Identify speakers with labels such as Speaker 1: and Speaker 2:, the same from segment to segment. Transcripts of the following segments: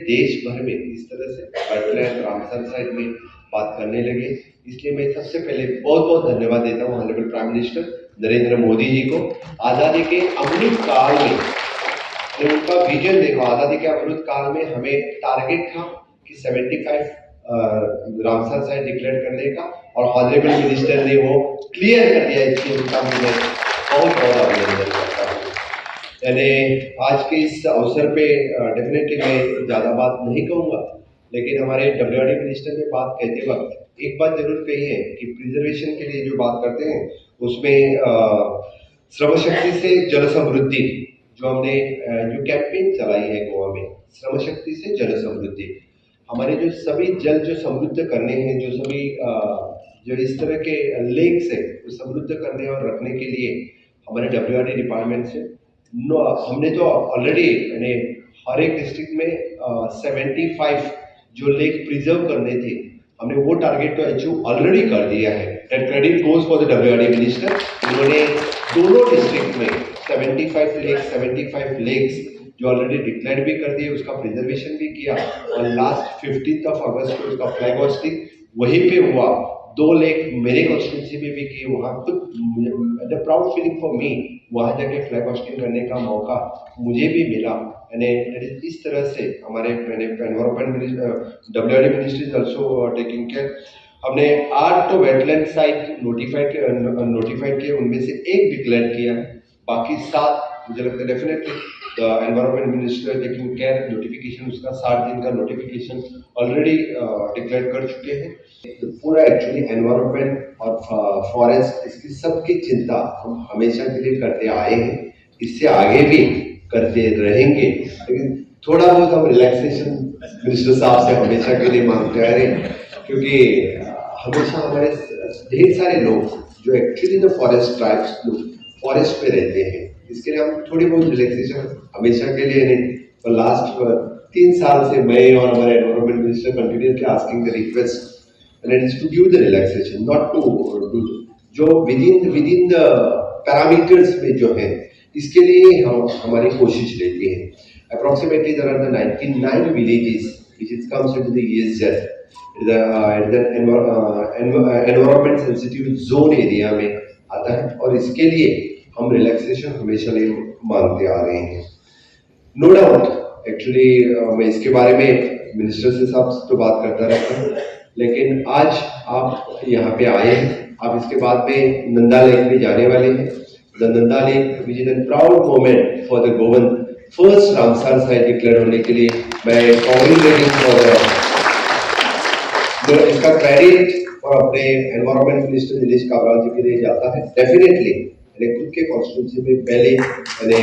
Speaker 1: देश भर में इस तरह से वेटलैंड रामसर साइड में बात करने लगे। इसलिए मैं सबसे पहले बहुत बहुत धन्यवाद देता हूँ honourable prime minister Narendra Modi ji को। आज़ादी के अमृत काल में उनका विजन देखो, आज़ादी के अमृत काल में हमें टारगेट था कि 75 रामसर साइट डिक्लेयर करने का, और ऑनरेबल मिनिस्टर ने वो क्लियर कर दिया। इसलिए उनका मैं बहुत बहुत अभिनंदन करता हूँ। यानी आज के इस अवसर पे डेफिनेटली मैं ज़्यादा बात नहीं कहूँगा, लेकिन हमारे WRD मिनिस्टर ने बात कहते वक्त एक बात जरूर कही है कि प्रिजर्वेशन के लिए जो बात करते हैं उसमें श्रम शक्ति से जल समृद्धि, जो हमने जो कैंपेन चलाई है गोवा में, श्रम शक्ति से जल समृद्धि, हमारे जो सभी जल जो समृद्ध करने हैं, जो सभी जो इस तरह के लेक्स है वो समृद्ध करने और रखने के लिए हमारे WRD डिपार्टमेंट से हमने तो ऑलरेडी यानी हर एक डिस्ट्रिक्ट में 75 जो लेक प्रिजर्व करने थे, हमने वो टारगेट तो अचीव ऑलरेडी कर दिया है। And credit goes for the WRD minister. उन्होंने दोनों डिस्ट्रिक्ट में 75 लेक्स जो ऑलरेडी डिक्लेयर भी कर दिए, उसका प्रिजर्वेशन भी किया, और लास्ट 15 अगस्त को उसका फ्लैग होस्टिंग वहीं पे हुआ। 2 लेक मेरे कॉन्स्टिट्यूंसी में भी किए, वहाँ खुद प्राउड फीलिंग फॉर मी, वहाँ जाके फ्लैग होस्टिंग करने का मौका मुझे भी मिला। यानी इस तरह से हमारे environment WRD ministry is also taking care. हमने 8 तो वेटलैंड साइट नोटिफाइड किए, उनमें से 1 डिक्लेयर किया, बाकी 7 मुझे लगता है definitely the environment minister taking care. Notification उसका 60 दिन का नोटिफिकेशन ऑलरेडी डिक्लेयर कर चुके हैं। तो पूरा एक्चुअली एनवायरमेंट और फॉरेस्ट, इसकी सबकी चिंता हम हमेशा के लिए करते आए हैं, इससे आगे भी करते रहेंगे। लेकिन थोड़ा बहुत हम रिलैक्सेशन मिनिस्टर साहब से हमेशा के लिए मांगते आ रहे हैं, क्योंकि हमेशा हमारे ढेर सारे लोग जो एक्चुअली द फॉरेस्ट ट्राइब्स लोग फॉरेस्ट पे रहते हैं, इसके लिए हम थोड़ी बहुत रिलैक्सेशन हमेशा के लिए नहीं। तो लास्ट 3 साल से मैं और हमारे environment minister continuously asking the request and it is to give the relaxation, not to do जो within the parameters में जो है, इसके लिए हम हमारी कोशिश रहती है। Approximately there are the 99 villages which it comes into the ESZ, the environment sensitive zone area में आता है, और इसके लिए हम रिलैक्सेशन हमेशा लिए मांगते आ रहे हैं। नो डाउट एक्चुअली मैं इसके बारे में मिनिस्टर से साहब तो बात करता रहता हूँ, लेकिन आज आप यहाँ पे आए हैं, आप इसके बाद में नंदा लेक में जाने वाले हैं। The Nanda lake which is an proud moment for the Goan, first Ramsar site declare होने के लिए मैं कांग्रेचुलेटिंग फॉर इसका क्रेडिट और अपने एनवायरमेंट मिनिस्टर नीलेश काब्राल जी के लिए जाता है। डेफिनेटली मैंने खुद के कॉन्स्टिट्यूंसी में पहले मैंने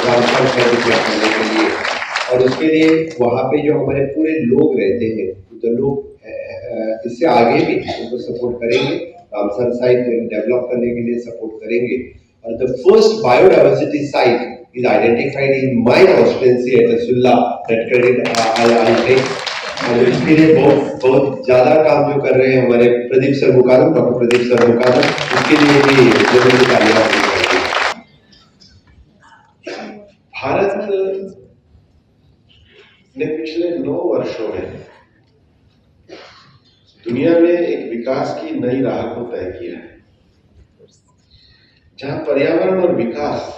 Speaker 1: रामसर साइट डिक्लेयर करने के लिए, और उसके लिए वहाँ पे जो हमारे पूरे लोग रहते हैं, तो लोग इससे आगे भी उनको सपोर्ट करेंगे, रामसर साइट डेवलप करने के लिए सपोर्ट करेंगे। और the first biodiversity site is identified in my constituency at Sulla, that credit I take. और इसके लिए बहुत ज्यादा काम जो कर रहे हैं हमारे प्रदीप सर मुकादम, डॉक्टर प्रदीप सर मुकादम, इसके लिए भी जरूरी तालियां। भारत ने पिछले 9 वर्षों में दुनिया में एक विकास की नई राह को तय किया है, जहां पर्यावरण और विकास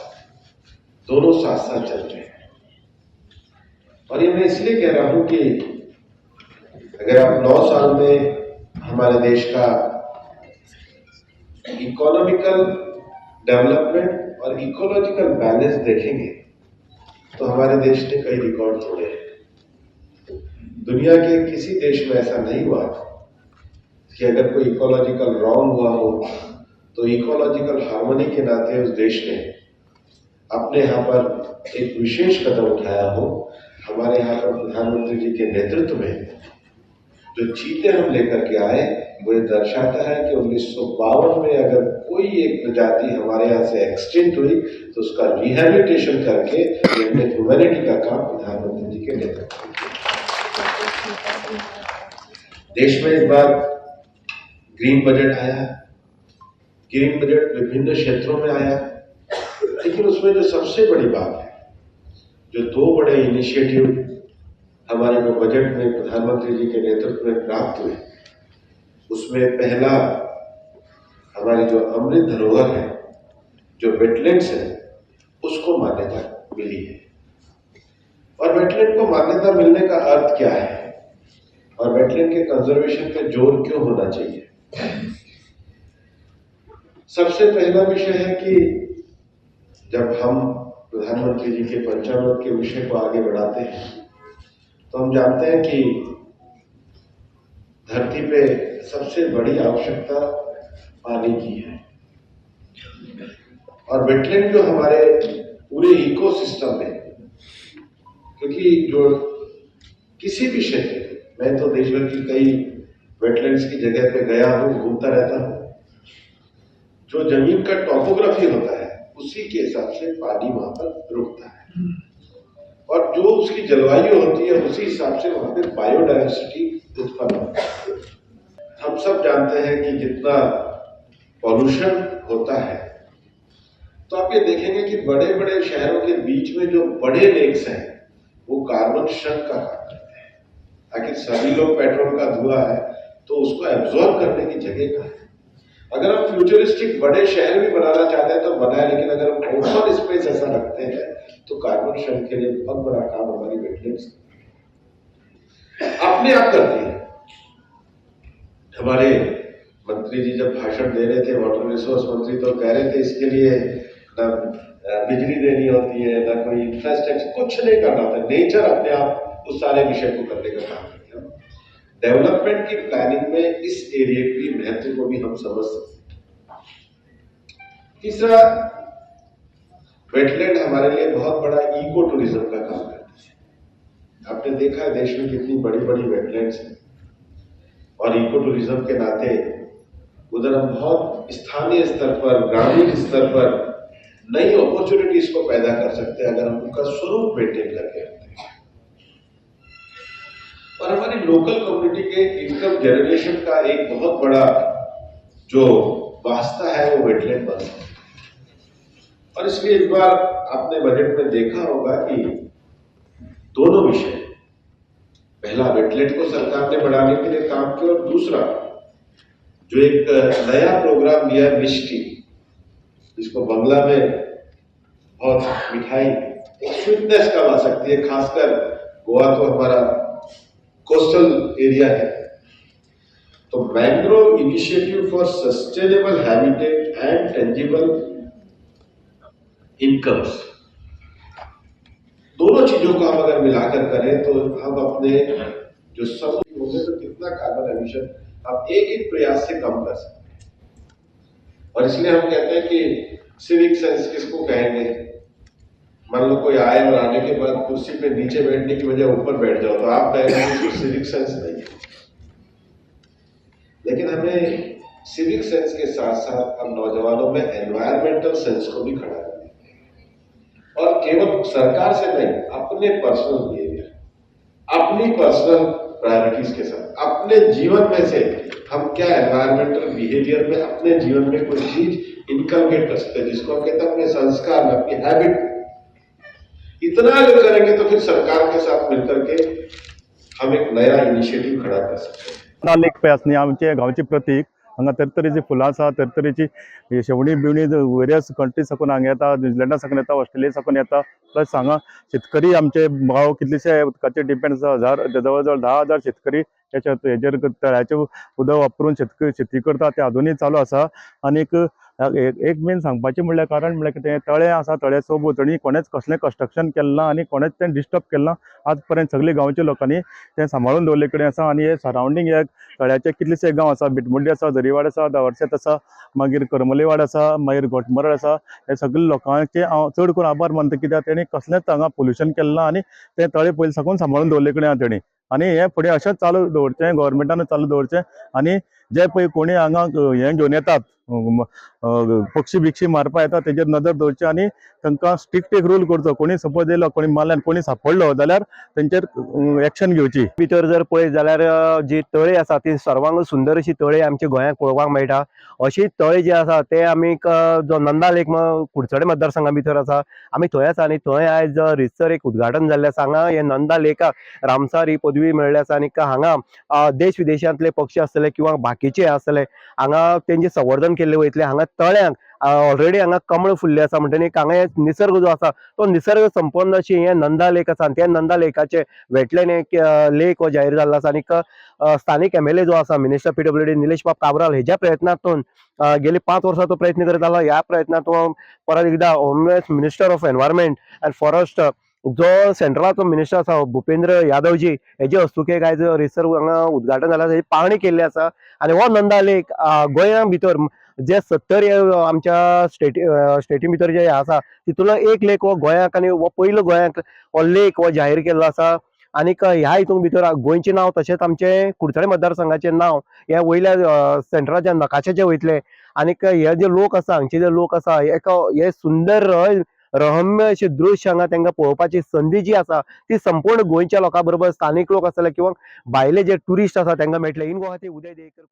Speaker 1: दोनों साथ साथ चल रहे हैं। और ये मैं इसलिए कह रहा हूं कि अगर आप 9 साल में हमारे देश का इकोनॉमिकल डेवलपमेंट और इकोलॉजिकल बैलेंस देखेंगे तो हमारे देश ने कई रिकॉर्ड तोड़े हैं। दुनिया के किसी देश में ऐसा नहीं हुआ कि अगर कोई इकोलॉजिकल रॉन्ग हुआ हो तो इकोलॉजिकल हार्मनी के नाते उस देश ने अपने यहाँ पर एक विशेष कदम उठाया हो। हमारे यहाँ पर प्रधानमंत्री जी के नेतृत्व में जो चीते हम लेकर के आए, वो ये दर्शाता है कि 1952 में अगर कोई एक प्रजाति हमारे यहाँ से एक्सटिंक्ट हुई तो उसका रिहेबिलिटेशन करके हमने ह्यूमैनिटी का काम प्रधानमंत्री जी के नेतृत्व में किया। देश में इस बार ग्रीन बजट आया, ग्रीन बजट विभिन्न क्षेत्रों में आया, लेकिन उसमें जो सबसे बड़ी बात है, जो 2 बड़े इनिशिएटिव
Speaker 2: हमारे जो बजट में प्रधानमंत्री जी के नेतृत्व में प्राप्त हुए, उसमें पहला हमारी जो अमृत धरोहर है, जो वेटलैंड्स है, उसको मान्यता मिली है। और वेटलैंड को मान्यता मिलने का अर्थ क्या है और वेटलैंड के कंजर्वेशन पे जोर क्यों होना चाहिए? सबसे पहला विषय है कि जब हम प्रधानमंत्री जी के पंचामृत के विषय को आगे बढ़ाते हैं तो हम जानते हैं कि धरती पे सबसे बड़ी आवश्यकता पानी की है। और वेटलैंड जो हमारे पूरे इकोसिस्टम में, क्योंकि जो किसी भी क्षेत्र में, मैं तो देश भर की कई वेटलैंड्स की जगह पे गया हूं, घूमता रहता हूं, जो जमीन का टॉपोग्राफी होता है उसी के हिसाब से पानी वहां पर रुकता है और जो उसकी जलवायु होती है उसी हिसाब से वहां पे बायोडायवर्सिटी उत्पन्न होती है। हम सब जानते हैं कि जितना पॉल्यूशन होता है, तो आप ये देखेंगे कि बड़े बड़े शहरों के बीच में जो बड़े लेक्स हैं वो कार्बन शंक का काम करते हैं। आखिर सभी लोग पेट्रोल का धुआं है तो उसको एब्जॉर्ब करने की जगह कहाँ है? अगर हम फ्यूचरिस्टिक बड़े शहर भी बनाना चाहते हैं तो बनाए, लेकिन अगर हम ओपन स्पेस ऐसा रखते हैं तो कार्बन शंक के लिए बहुत बड़ा काम हमारी वेटलैंड्स अपने आप करती है। हमारे मंत्री जी जब भाषण दे रहे थे, वाटर रिसोर्स मंत्री, तो कह रहे थे इसके लिए ना बिजली देनी होती है, ना कोई इंफ्रास्ट्रक्चर, कुछ नहीं करना होता, नेचर अपने आप उस सारे विषय को करने का काम करता है। डेवलपमेंट की प्लानिंग में इस एरिया की महत्व को भी हम समझ सकते हैं। तीसरा, वेटलैंड हमारे लिए बहुत बड़ा इको टूरिज्म का काम करती है। आपने देखा है देश में कितनी बड़ी बड़ी वेटलैंड्स हैं और इको टूरिज्म के नाते उधर हम बहुत स्थानीय स्तर पर, ग्रामीण स्तर पर नई अपॉर्चुनिटीज को पैदा कर सकते हैं अगर हम उनका स्वरूप मेंटेन करके रखते हैं। और हमारी लोकल कम्युनिटी के इनकम जनरेशन का एक बहुत बड़ा जो वास्ता है वो वेटलैंड बन सकता है। और इसलिए इस बार आपने बजट में देखा होगा कि दोनों विषय, पहला वेटलैंड को सरकार ने बढ़ाने के लिए काम किया और दूसरा जो एक नया प्रोग्राम लिया है मिष्टी, जिसको बांग्ला में बहुत मिठाई, एक स्वीटनेस कम आ सकती है, खासकर गोवा तो हमारा कोस्टल एरिया है। तो mangrove initiative for sustainable habitat and tangible incomes, दोनों चीजों को हम अगर मिलाकर करें तो हम अपने जो समुद्र होंगे तो कितना कार्बन एमिशन आप एक एक प्रयास से कम कर सकते हैं। और इसलिए हम कहते हैं कि सिविक सेंस किसको कहेंगे? मान लो कोई आए और आने के बाद कुर्सी पे नीचे बैठने की वजह ऊपर बैठ जाओ तो आप कहेंगे कि सिविक सेंस नहीं है। लेकिन हमें सिविक सेंस के साथ साथ हम नौजवानों में एनवायरमेंटल सेंस को भी खड़ा करना है। और केवल सरकार से नहीं, अपने पर्सनल बिहेवियर, अपनी पर्सनल प्रायोरिटीज के साथ अपने जीवन में से हम क्या एनवायरमेंटल बिहेवियर में अपने जीवन में कोई चीज इनकलकेट कर सकते हैं, जिसको हम कहते हैं अपने संस्कार में, अपनी हैबिट। इतना अगर करेंगे तो फिर सरकार के साथ मिलकर के हम एक नया इनिशिएटिव खड़ा कर सकते हैं।
Speaker 3: लेक पे असणे आमचे गांवचे प्रतीक हांगा तरेतरेची फुलां आसा, तरेतरेची शेवणी बिवणी वेरियस कंट्री साकून हांगा येता, न्यूझीलैंडा साकून येता, ऑस्ट्रेलिया साकून येता। प्लस हांगा शेतकरी आमचे गांव कितलेशे उदकाचेर डिपेंड आसा, जवळ जवळ 10,000 शेतकरी हेचेर तळ्याचें उदक वापरून शेती करता, ते अजूनय चालू आसा। आनीक एक मेन सांगपाचें म्हणल्यार कारण म्हणल्यार कितें, तळें आसा, तळ्या भोंवतणी कोणेच कसलें कंस्ट्रक्शन केलें ना आनी कोणेच तें डिस्टर्ब केलें ना। आज पर्यंत सगळ्या गांवच्या लोकांनी तें सांबाळून दवरले कडेन आसा। आनी हे सरावंडींग हे तळ्याचे कितलेशे गांव आसा, बिटमुड्डी आसा, दरीवाड आसा, दावरशेत आसा, मागीर करमलेवाड आसा, मागीर घोटमरळ आसा, हे सगळे लोकांचे हांव चड करून आभार मानता, कित्याक तेणी कसलेंच हांगा पोल्यूशन केलें ना आनी तें तळें पयलीं साकून सांबाळून दवरले कडेन आसा तेणी। आनी हे फुडें अशेंच चालू दवरचें, गव्हर्मेंटान चालू दवरचें. आनी जे पळय कोणी हांगा हे घेवन येतात पक्षी बिक्षी मारपा येता तेजेर नदर दवरची आनी तांकां स्ट्रिक्ट एक रूल करचो. कोणी सपोज येयलो, कोणी मारल्यार कोणी सांपडलो जाल्यार तेंचेर एक्शन घेवची.
Speaker 4: भितर जर पळयत जाल्यार जी तळी आसा ती सर्वांग सुंदर अशी तळी आमच्या गोंयांत पळोवपाक मेळटा. अशी तळी जी आसा ते आमी जो नंदा लेक कुडचडे मतदारसंघा भितर आसा आमी थंय आसा आनी थंय आयज रितसर एक उद्घाटन जाल्लें आसा. हांगा हे नंदा लेकाक रामसार ही पदवी मेळ्ळी आसा आनी हांगा देश विदेशांतले पक्षी आसतले किंवा बाकीचे आसतले हांगा तेंचे संवर्धन केल्ले वयतले. हांगा तळ्यांक ऑलरेडी हांगा कमळ फुल्ले आसा म्हणटनी हांगा निसर्ग जो आसा तो निसर्ग संपन्न अशी हे नंदा लेक आसा आनी त्या नंदा लेकाचे वेटलँड लेक हो जाहीर जाल्लो आसा. आनीक स्थानिक MLA जो आसा मिनिस्टर PWD निलेश बाब काब्राल हेज्या प्रयत्नांतून गेली 5 वर्सां तो प्रयत्न करत आला. ह्या प्रयत्नांतून परत एकदा home minister of environment and forest जो सेंट्रलाचो मिनिस्टर आसा भुपेंद्र यादवजी हेजे हस्तुकेक आयज रिसर हांगा उद्घाटन जालें, हेजी पावणी केल्ली आसा. आनी हो नंदा लेक गोंया भितर जे 70 आमच्या स्टेटी भितर जे आसा तितूंतलो एक लेक हो गोंयाक आनी हो पयलो गोंयाक हो लेक हो जाहीर केल्लो आसा. आनीक ह्या हितून भितर गोंयचें नांव तशेंच आमचे कुडचडे मतदारसंघाचें नांव हे वयल्या सेंटराच्या नकाशाचेर वयतलें. आनीक हे जे लोक आसा हांगचे जे लोक आसा हे सुंदर रहम्य अशें दृश्य हांगा तांकां पळोवपाची संदी जी आसा ती संपूर्ण गोंयच्या लोकां बरोबर स्थानीक लोक आसतले किंवा भायले जे ट्युरिस्ट आसा तांकां मेळटले. इन गुवाहाटी उदय देयकर.